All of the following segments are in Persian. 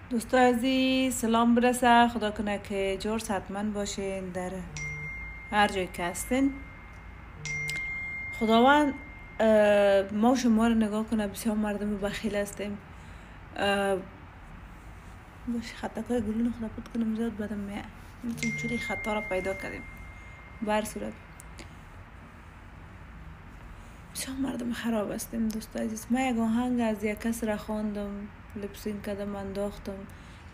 دوستان عزیز سلام برسه. خدا کنه که جور حتما باشین در هر جای که هستین. خداوند ما شما رو نگاه کنه، بسیار مردم بخیل هستیم. باش خطاکای گلون خدا پود کنم زیاد بدم میتونیم چوری خطا را پیدا کردیم. بر صورت بسیار مردم خراب هستیم. دوستان عزیز ما یک آهنگ از یک کس را خواندم، لپسین کردم، انداختم،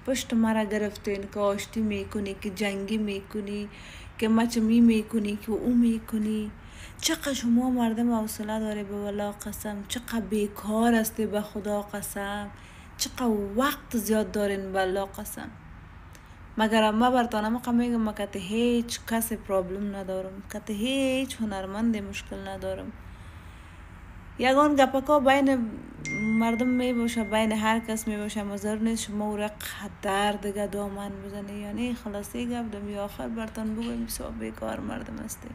پشت مرا گرفتین که آشتی میکنی، که جنگی میکنی، که مچمی میکنی، که او میکنی. چقدر شما مردم حوصله داره به والله قسم، چقدر بیکار هستی به خدا قسم، چقدر وقت زیاد دارین به الله قسم. مگر ما برتانه مقام میگم که هیچ کس پرابلم ندارم، که هیچ هنرمند مشکل ندارم. یگان گپکا بین مردم می باشه، بین هر کس می باشه، مزار نیست شما او را قدر دیگه دامن بزنی. یعنی خلاصی گپ دمی آخر برتان بگویم بسیار بیکار مردم هستی،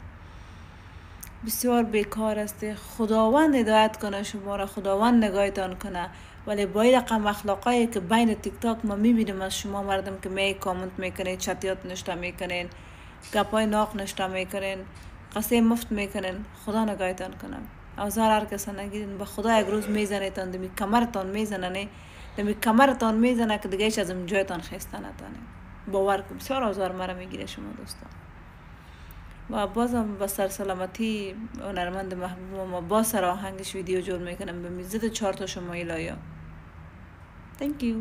بسیار بیکار هستی. خداوند هدایت کنه شما را، خداوند نگاهتان کنه. ولی با این رقم اخلاقایی که بین تیک تاک ما میبینیم از شما مردم که می کامنت میکنین، چتیات نشته میکنین، گپای ناق نشته میکنین، قصه مفت میکنین، خدا نگاهتان کنه. آزار هر کس نگیرین. به خدا یک روز میزنیتان، دمی کمرتان میزنه، دمی کمرتان میزنه که دیگه ایش از جایتان خسته نتانه. باور کن بسیار آزار مرا میگیره شما دوستان. و بازم با سلامتی هنرمند محبوب ما با سر آهنگش ویدیو جور میکنم به میزد 4 تا شما ایلایا. Thank you.